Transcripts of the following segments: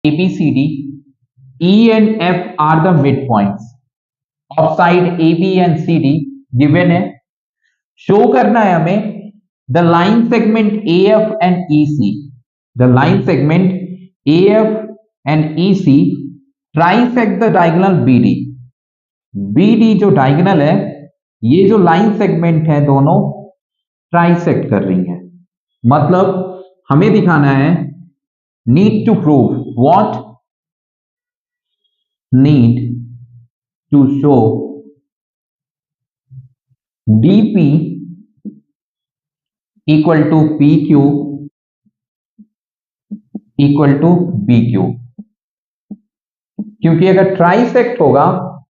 ABCD, E and F are the midpoints of side AB and CD given है. Show करना है हमें the line segment AF and EC, the line segment AF and EC trisect the diagonal BD. BD जो diagonal है, ये जो line segment है दोनों ट्राइसेक्ट कर रही हैं. मतलब हमें दिखाना है need to prove what, need to show DP equal to PQ equal to BQ. क्योंकि अगर ट्राइसेक्ट होगा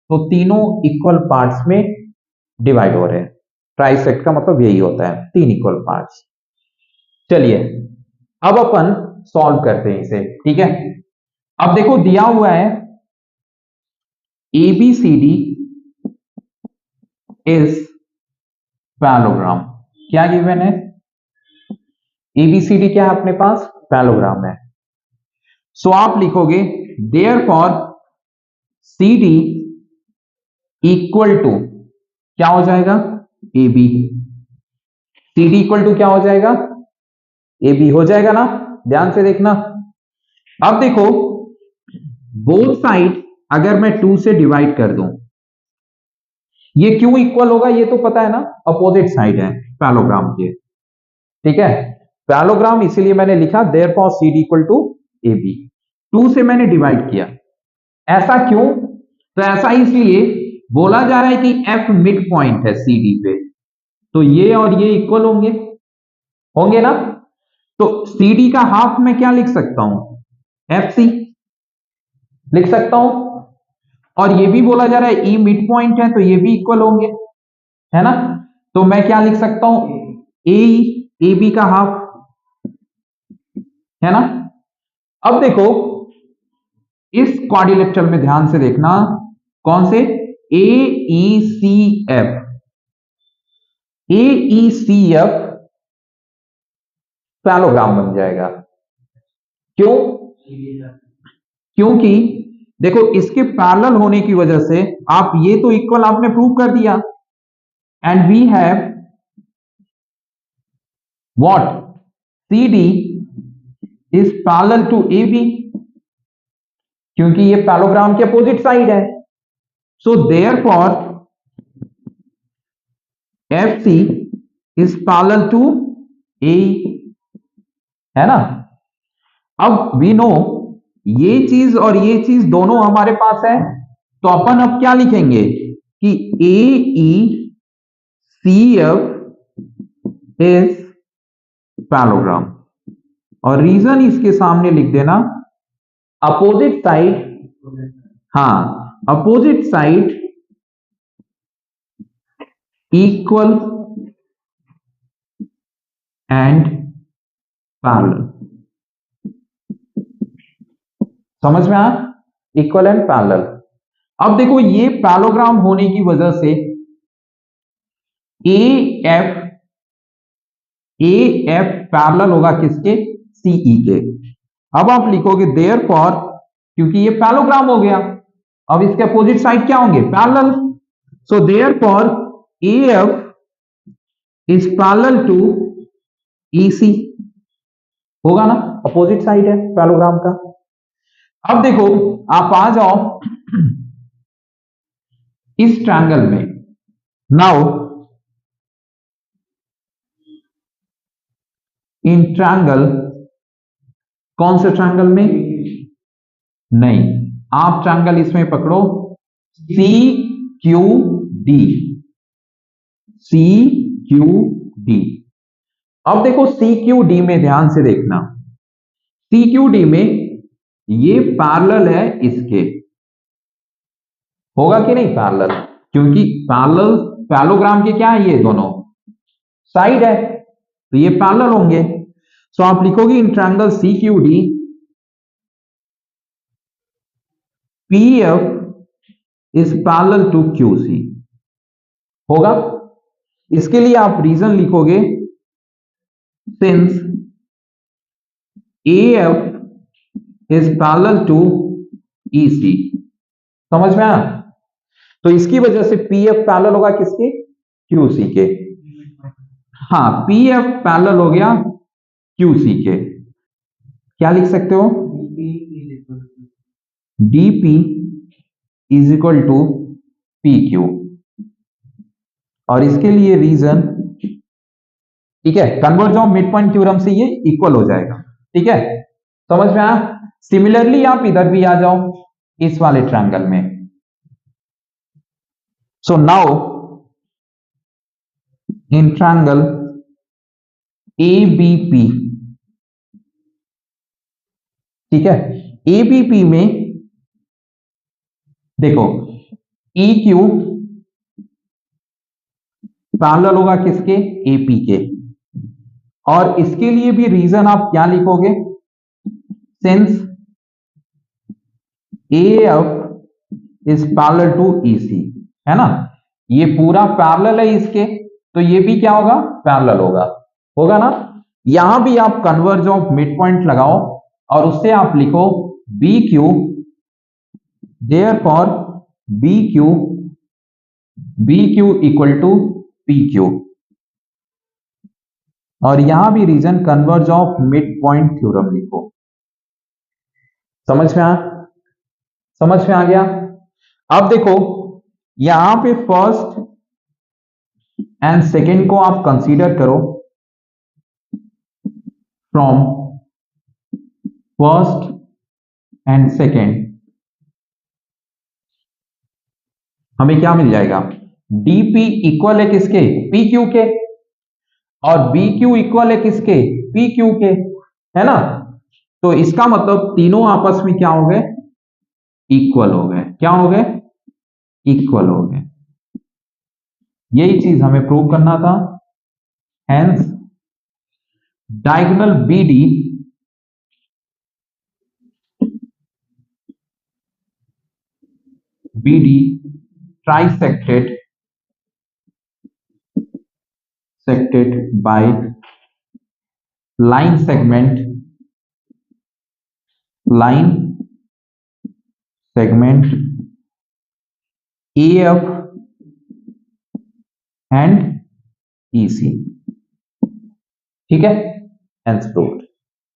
तो तीनों इक्वल पार्ट्स में डिवाइड हो रहे हैं. ट्राइसेक्ट का मतलब यही होता है, तीन इक्वल पार्ट्स. चलिए अब अपन सॉल्व करते हैं इसे. ठीक है, अब देखो दिया हुआ है ABCD इज पैलोग्राम. क्या गिवन है? ABCD क्या है अपने पास? पैलोग्राम है. सो आप लिखोगे देयरफॉर CD इक्वल टू क्या हो जाएगा? AB. CD इक्वल टू क्या हो जाएगा? AB हो जाएगा ना? ध्यान से देखना. अब देखो बोथ साइड अगर मैं 2 से डिवाइड कर दूं, ये क्यों इक्वल होगा ये तो पता है ना, अपोजिट साइड है पैलोग्राम के. ठीक है, पैलोग्राम इसीलिए मैंने लिखा therefore CD equal to AB. 2 से मैंने डिवाइड किया. ऐसा क्यों? तो ऐसा इसलिए बोला जा रहा है कि F मिड पॉइंट है CD पे, तो ये और ये इक्वल होंगे, होंगे ना. तो CD का हाफ में क्या लिख सकता हूं? FC लिख सकता हूं. और ये भी बोला जा रहा है E मिड पॉइंट है, तो ये भी इक्वल होंगे, है ना. तो मैं क्या लिख सकता हूं? AB का हाफ, है ना. अब देखो इस क्वाड्रिलेटरल में ध्यान से देखना, कौन से? AECF. AECF पैलोग्राम बन जाएगा. क्यों? क्योंकि देखो इसके पैरेलल होने की वजह से आप ये तो इक्वल आपने प्रूव कर दिया. And we have what? CD is parallel to AB, क्योंकि ये पैलोग्राम के अपोजिट साइड है. So therefore FC is parallel to AE, है ना. अब वी नो ये चीज और ये चीज दोनों हमारे पास है, तो अपन अब क्या लिखेंगे कि AECF इज पैलोग्राम. और रीजन इसके सामने लिख देना, अपोजिट साइड. हाँ, opposite side equal and parallel. समझ में आया? Equal and parallel. अब देखो ये पैलोग्राम होने की वजह से AF पैरेलल होगा किसके? CE के. अब आप लिखोगे देयरफॉर, क्योंकि ये पैलोग्राम हो गया, अब इसके अपोजिट साइड क्या होंगे? Parallel. So therefore AF is parallel to EC. होगा ना, अपोजिट साइड है पैलोग्राम का. अब देखो आप आ जाओ इस ट्रायंगल में. नाउ इन ट्रायंगल, कौन से ट्रायंगल में? नहीं, आप ट्रायंगल इसमें पकड़ो CQD. CQD. अब देखो CQD में ध्यान से देखना, CQD में ये पैरेलल है इसके, होगा कि नहीं पैरेलल? क्योंकि पैरेलल पैलोग्राम के क्या है? ये दोनों साइड है, तो ये पैरेलल होंगे. सो आप लिखोगे in triangle CQD PF is parallel to QC. होगा. इसके लिए आप रीजन लिखोगे since AF is parallel to EC। समझ में आया? तो इसकी वजह से PF पैरेलल होगा किसके? QC के। हाँ, PF पैरेलल हो गया QC के। क्या लिख सकते हो? DP is equal to PQ। और इसके लिए रीजन, ठीक है, converse of mid point theorem से ये इक्वल हो जाएगा। ठीक है, समझ में आया? सिमिलरली आप इधर भी आ जाओ इस वाले ट्रायंगल में। So now in triangle ABP, ठीक है, ABP में देखो EQ पैरेलल होगा किसके? AP के। और इसके लिए भी रीजन आप क्या लिखोगे? Since AF is parallel to EC, है ना? ये पूरा पैरेलल है इसके, तो ये भी क्या होगा? पैरेलल होगा। होगा ना? यहां भी आप कन्वर्ज ऑफ मिड पॉइंट लगाओ और उससे आप लिखो BQ, therefore BQ equal to PQ। और यहां भी reason converse of mid point theorem लिखो। समझ में आ? समझ में आ गया? अब देखो यहां पे फर्स्ट एंड सेकेंड को आप कंसीडर करो। फ्रॉम फर्स्ट एंड सेकेंड हमें क्या मिल जाएगा? DP इक्वल है किसके? PQ के। और BQ इक्वल है किसके? PQ के, है ना? तो इसका मतलब तीनों आपस में क्या हो गए? इक्वल हो गए। क्या हो गए? इक्वल हो गए। यही चीज हमें प्रूव करना था। Hence diagonal BD trisected by line segment AF and EC। ठीक है, हेंस प्रूव्ड।